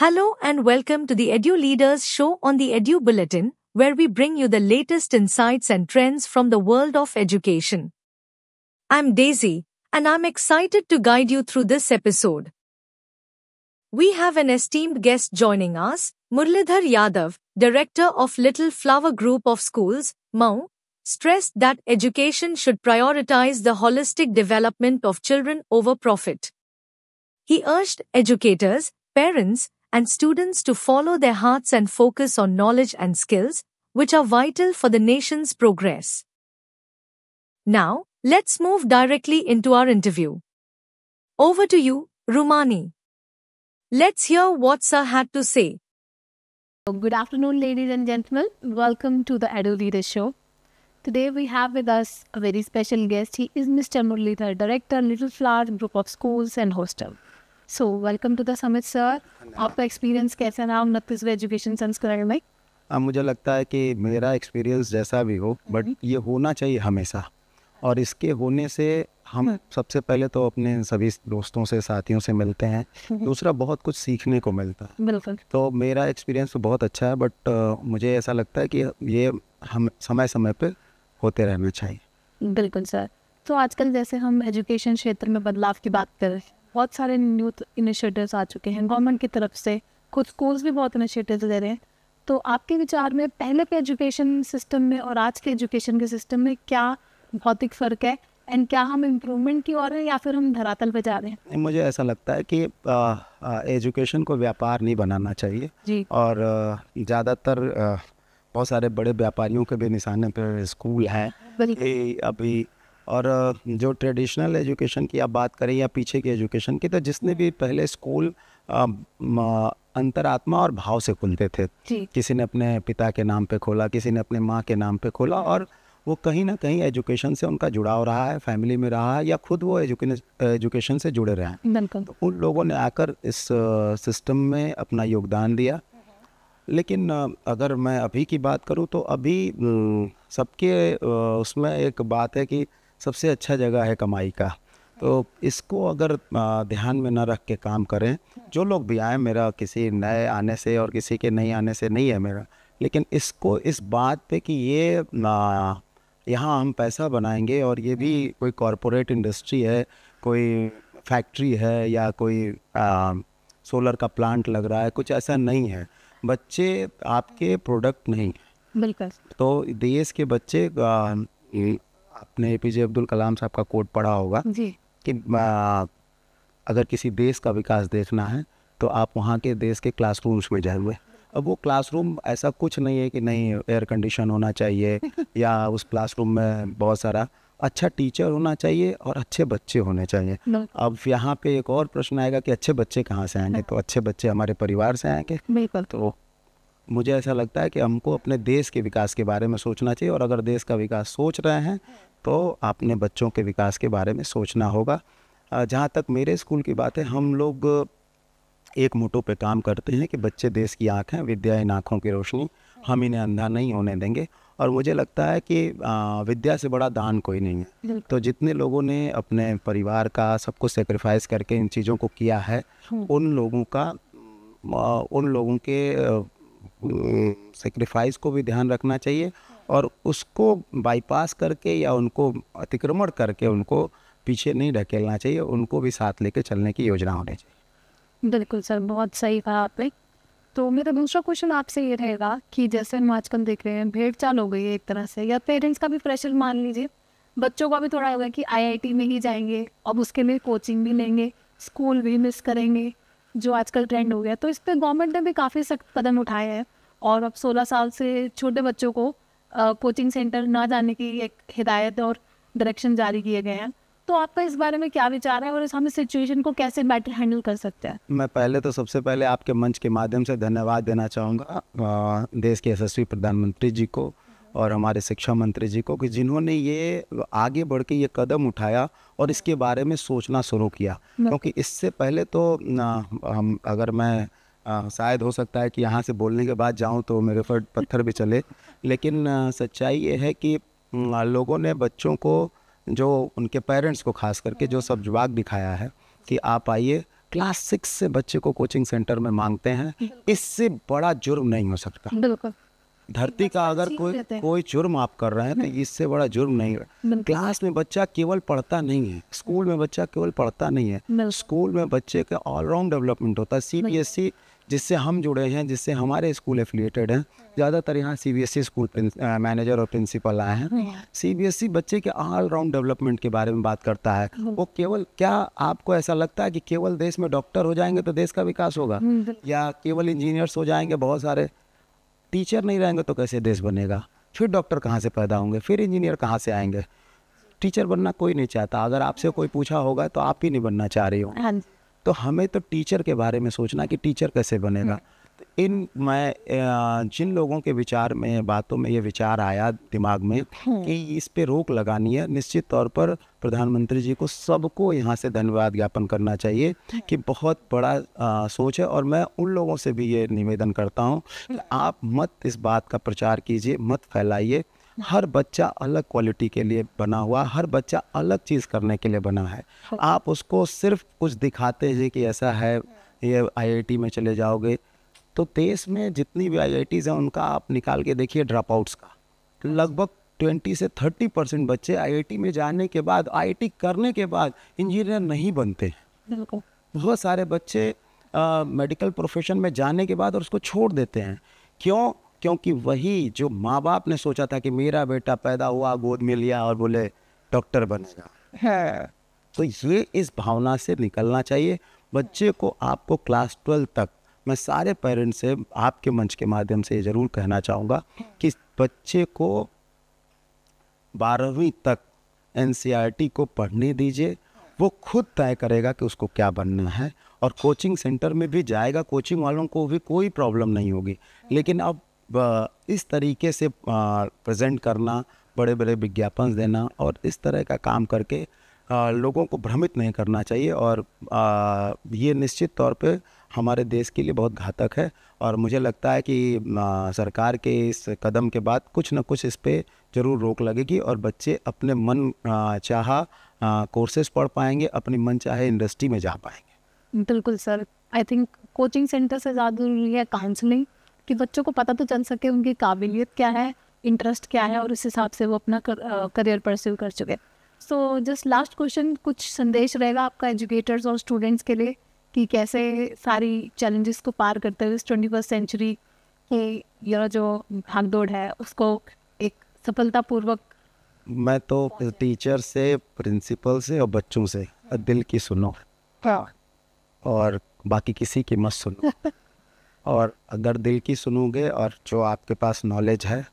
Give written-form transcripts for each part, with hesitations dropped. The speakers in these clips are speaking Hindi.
Hello and welcome to the Edu Leaders Show on the Edu Bulletin, where we bring you the latest insights and trends from the world of education. I'm Daisy, and I'm excited to guide you through this episode. We have an esteemed guest joining us, Murlidhar Yadav, Director of Little Flower Group of Schools, Mau, stressed that education should prioritize the holistic development of children over profit. He urged educators, parents, and students to follow their hearts and focus on knowledge and skills, which are vital for the nation's progress. Now, let's move directly into our interview. Over to you, Rumani. Let's hear what Sir had to say. Good afternoon, ladies and gentlemen. Welcome to the Edu Leaders Show. Today we have with us a very special guest. He is Mr. Murlidhar, Director, Little Flower Group of Schools and Hostel. So, welcome to the summit, sir. आपका एक्सपीरियंस कैसा रहा 29वें एजुकेशन संस्करण में? मुझे लगता है कि मेरा एक्सपीरियंस जैसा भी हो, बट ये होना चाहिए हमेशा, और इसके होने से हम सबसे पहले तो अपने सभी दोस्तों से, साथियों से मिलते हैं। दूसरा, बहुत कुछ सीखने को मिलता है। बिल्कुल। तो मेरा एक्सपीरियंस तो बहुत अच्छा है, बट मुझे ऐसा लगता है कि ये हम समय समय पे होते रहना चाहिए। बिल्कुल सर। तो आजकल जैसे हम एजुकेशन क्षेत्र में बदलाव की बात कर रहे हैं, बहुत सारे न्यू इनिशिएटिव्स आ चुके हैं गवर्नमेंट की तरफ से, कुछ स्कूल्स भी बहुत इनिशिएटिव्स दे रहे हैं। तो आपके विचार में पहले के एजुकेशन सिस्टम में और आज के एजुकेशन के सिस्टम में क्या भौतिक फ़र्क है, एंड क्या हम इम्प्रूवमेंट की ओर हैं या फिर हम धरातल पे जा रहे हैं? मुझे ऐसा लगता है कि एजुकेशन को व्यापार नहीं बनाना चाहिए जी। और ज़्यादातर बहुत सारे बड़े व्यापारियों के भी निशाने पर स्कूल हैं अभी। और जो ट्रेडिशनल एजुकेशन की आप बात करें या पीछे की एजुकेशन की, तो जिसने भी पहले स्कूल अंतरात्मा और भाव से खुलते थे। किसी ने अपने पिता के नाम पे खोला, किसी ने अपने माँ के नाम पे खोला, और वो कहीं ना कहीं एजुकेशन से उनका जुड़ाव रहा है, फैमिली में रहा है, या खुद वो एजुकेशन से जुड़े रहे हैं। तो उन लोगों ने आकर इस सिस्टम में अपना योगदान दिया। लेकिन अगर मैं अभी की बात करूं तो अभी सबके उसमें एक बात है कि सबसे अच्छा जगह है कमाई का। तो इसको अगर ध्यान में न रख के काम करें, जो लोग भी आए, मेरा किसी नए आने से और किसी के नहीं आने से नहीं है मेरा, लेकिन इसको इस बात पे कि ये यहाँ हम पैसा बनाएंगे, और ये भी कोई कॉरपोरेट इंडस्ट्री है, कोई फैक्ट्री है, या कोई सोलर का प्लांट लग रहा है, कुछ ऐसा नहीं है। बच्चे आपके प्रोडक्ट नहीं। बिल्कुल। तो देश के बच्चे, आपने एपीजे अब्दुल कलाम साहब का कोट पढ़ा होगा जी, कि अगर किसी देश का विकास देखना है तो आप वहाँ के देश के क्लासरूम्स में जाइए। अब वो क्लासरूम ऐसा कुछ नहीं है कि नहीं एयर कंडीशन होना चाहिए या उस क्लासरूम में बहुत सारा अच्छा टीचर होना चाहिए और अच्छे बच्चे होने चाहिए। अब यहाँ पे एक और प्रश्न आएगा कि अच्छे बच्चे कहाँ से आएंगे? तो अच्छे बच्चे हमारे परिवार से आएंगे। बिल्कुल। तो मुझे ऐसा लगता है कि हमको अपने देश के विकास के बारे में सोचना चाहिए, और अगर देश का विकास सोच रहे हैं तो अपने बच्चों के विकास के बारे में सोचना होगा। जहाँ तक मेरे स्कूल की बात है, हम लोग एक मोटो पे काम करते हैं कि बच्चे देश की आँख हैं, विद्या इन आँखों की रोशनी, हम इन्हें अंधा नहीं होने देंगे। और मुझे लगता है कि विद्या से बड़ा दान कोई नहीं है। तो जितने लोगों ने अपने परिवार का सब कुछ सेक्रीफाइस करके इन चीज़ों को किया है, उन लोगों के सेक्रीफाइस को भी ध्यान रखना चाहिए, और उसको बाईपास करके या उनको अतिक्रमण करके उनको पीछे नहीं ढकेलना चाहिए, उनको भी साथ लेके चलने की योजना होनी चाहिए। बिल्कुल सर, बहुत सही कहा आपने। तो मेरा दूसरा क्वेश्चन आपसे ये रहेगा कि जैसे हम आजकल देख रहे हैं भेड़ चाल हो गई है एक तरह से, या पेरेंट्स का भी प्रेशर मान लीजिए, बच्चों का भी थोड़ा होगा कि आईआईटी में ही जाएंगे, अब उसके लिए कोचिंग भी लेंगे, स्कूल भी मिस करेंगे, जो आजकल ट्रेंड हो गया। तो इस पर गवर्नमेंट ने भी काफ़ी सख्त कदम उठाए हैं, और अब 16 साल से छोटे बच्चों को कोचिंग सेंटर ना जाने की एक हिदायत और डायरेक्शन जारी किए गए हैं। तो आपका इस बारे में क्या विचार है, और हम इस सिचुएशन को कैसे बेटर हैंडल कर सकते हैं? मैं पहले तो सबसे पहले आपके मंच के माध्यम से धन्यवाद देना चाहूँगा देश के यशस्वी प्रधानमंत्री जी को और हमारे शिक्षा मंत्री जी को, कि जिन्होंने ये आगे बढ़ के ये कदम उठाया और इसके बारे में सोचना शुरू किया। क्योंकि इससे पहले तो हम अगर मैं शायद हो सकता है कि यहाँ से बोलने के बाद जाऊँ तो मेरे पर पत्थर भी चले, लेकिन सच्चाई ये है कि लोगों ने बच्चों को, जो उनके पेरेंट्स को खास करके, जो सब जवाब दिखाया है कि आप आइए, क्लास 6 से बच्चे को कोचिंग सेंटर में मांगते हैं, इससे बड़ा जुर्म नहीं हो सकता। बिल्कुल। धरती का अगर कोई जुर्म आप कर रहे हैं तो इससे बड़ा जुर्म नहीं है। क्लास में बच्चा केवल पढ़ता नहीं है, स्कूल में बच्चा केवल पढ़ता नहीं है, स्कूल में बच्चे का ऑलराउंड डेवलपमेंट होता है। CBSE जिससे हम जुड़े हैं, जिससे हमारे स्कूल एफिलिएटेड हैं, ज़्यादातर यहाँ CBSE स्कूल मैनेजर और प्रिंसिपल आए हैं। CBSE बच्चे के ऑलराउंड डेवलपमेंट के बारे में बात करता है। वो केवल, क्या आपको ऐसा लगता है कि केवल देश में डॉक्टर हो जाएंगे तो देश का विकास होगा, या केवल इंजीनियर्स हो जाएंगे बहुत सारे? टीचर नहीं रहेंगे तो कैसे देश बनेगा? फिर डॉक्टर कहाँ से पैदा होंगे, फिर इंजीनियर कहाँ से आएंगे? टीचर बनना कोई नहीं चाहता। अगर आपसे कोई पूछा होगा तो आप ही नहीं बनना चाह रही हो। तो हमें तो टीचर के बारे में सोचना कि टीचर कैसे बनेगा। मैं जिन लोगों के विचार में, बातों में ये विचार आया दिमाग में कि इस पे रोक लगानी है, निश्चित तौर पर प्रधानमंत्री जी को, सबको यहाँ से धन्यवाद ज्ञापन करना चाहिए कि बहुत बड़ा सोच है। और मैं उन लोगों से भी ये निवेदन करता हूँ कि आप मत इस बात का प्रचार कीजिए, मत फैलाइए। हर बच्चा अलग क्वालिटी के लिए बना हुआ, हर बच्चा अलग चीज़ करने के लिए बना है। आप उसको सिर्फ कुछ दिखाते हैं कि ऐसा है, ये IIT में चले जाओगे, तो देश में जितनी भी IITs हैं उनका आप निकाल के देखिए ड्रॉप आउट्स का, लगभग 20 से 30% बच्चे IIT में जाने के बाद, IIT करने के बाद इंजीनियर नहीं बनते। बहुत सारे बच्चे मेडिकल प्रोफेशन में जाने के बाद और उसको छोड़ देते हैं। क्यों? क्योंकि वही जो माँ बाप ने सोचा था कि मेरा बेटा पैदा हुआ, गोद में लिया और बोले डॉक्टर बनेगा है, तो ये इस भावना से निकलना चाहिए। बच्चे को, आपको क्लास 12 तक, मैं सारे पेरेंट्स से आपके मंच के माध्यम से ज़रूर कहना चाहूँगा कि बच्चे को 12वीं तक NCERT को पढ़ने दीजिए। वो खुद तय करेगा कि उसको क्या बनना है, और कोचिंग सेंटर में भी जाएगा, कोचिंग वालों को भी कोई प्रॉब्लम नहीं होगी। लेकिन अब इस तरीके से प्रेजेंट करना, बड़े बड़े विज्ञापन देना और इस तरह का काम करके लोगों को भ्रमित नहीं करना चाहिए। और ये निश्चित तौर पे हमारे देश के लिए बहुत घातक है। और मुझे लगता है कि सरकार के इस कदम के बाद कुछ न कुछ इस पे ज़रूर रोक लगेगी और बच्चे अपने मन चाहा कोर्सेज पढ़ पाएंगे, अपनी मन चाहे इंडस्ट्री में जा पाएंगे। बिल्कुल sir, I think coaching centre से ज़्यादा ज़रूरी है काउंसलिंग, कि बच्चों को पता तो चल सके उनकी काबिलियत क्या है, इंटरेस्ट क्या है, और उस हिसाब से वो अपना करियर परस्यू कर चुके। सो जस्ट लास्ट क्वेश्चन, कुछ संदेश रहेगा आपका एजुकेटर्स और स्टूडेंट्स के लिए कि कैसे सारी चैलेंजेस को पार करते हुए इस 21st सेंचुरी के ये जो भागदौड़ है उसको एक सफलतापूर्वक? मैं तो टीचर से, प्रिंसिपल से और बच्चों से दिल की सुनो और बाकी किसी की मत सुनो। और अगर दिल की सुनोगे और जो आपके पास नॉलेज है,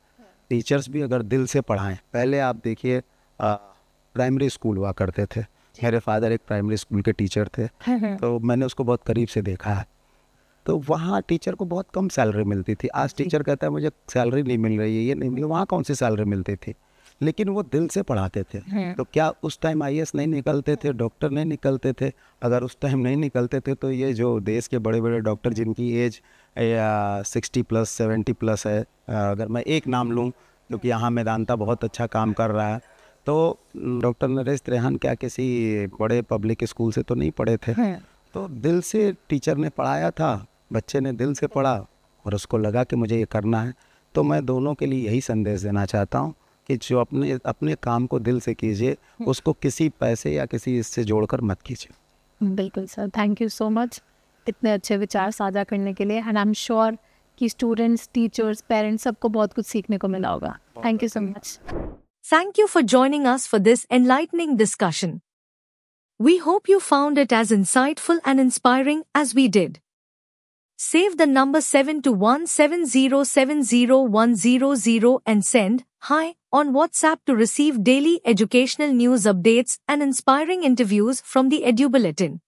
टीचर्स भी अगर दिल से पढ़ाएं। पहले आप देखिए प्राइमरी स्कूल हुआ करते थे, मेरे फादर एक प्राइमरी स्कूल के टीचर थे, तो मैंने उसको बहुत करीब से देखा है। तो वहाँ टीचर को बहुत कम सैलरी मिलती थी। आज टीचर कहता है मुझे सैलरी नहीं मिल रही है, ये नहीं मिल, वहाँ कौन सी सैलरी मिलती थी, लेकिन वो दिल से पढ़ाते थे। तो क्या उस टाइम IAS नहीं निकलते थे, डॉक्टर नहीं निकलते थे? अगर उस टाइम नहीं निकलते थे तो ये जो देश के बड़े बड़े डॉक्टर जिनकी एज 60+ 70+ है, अगर मैं एक नाम लूँ, क्योंकि यहाँ मेदांता बहुत अच्छा काम कर रहा है, तो डॉक्टर नरेश त्रेहान क्या किसी बड़े पब्लिक स्कूल से तो नहीं पढ़े थे। तो दिल से टीचर ने पढ़ाया था, बच्चे ने दिल से पढ़ा और उसको लगा कि मुझे ये करना है। तो मैं दोनों के लिए यही संदेश देना चाहता हूँ कि जो अपने काम को दिल से कीजिए, उसको किसी पैसे या किसी इससे जोड़कर मत कीजिए। बिल्कुल sir, thank you so much इतने अच्छे विचार साझा करने के लिए। एंड आई एम श्योर कि स्टूडेंट्स, टीचर्स, पेरेंट्स सबको बहुत कुछ सीखने को मिला होगा। Thank you so much. Thank you for joining us for this enlightening discussion. We hope you found it as insightful and inspiring as we did. Save the number 721707010 and send "Hi" on WhatsApp to receive daily educational news updates and inspiring interviews from the Edu Bulletin.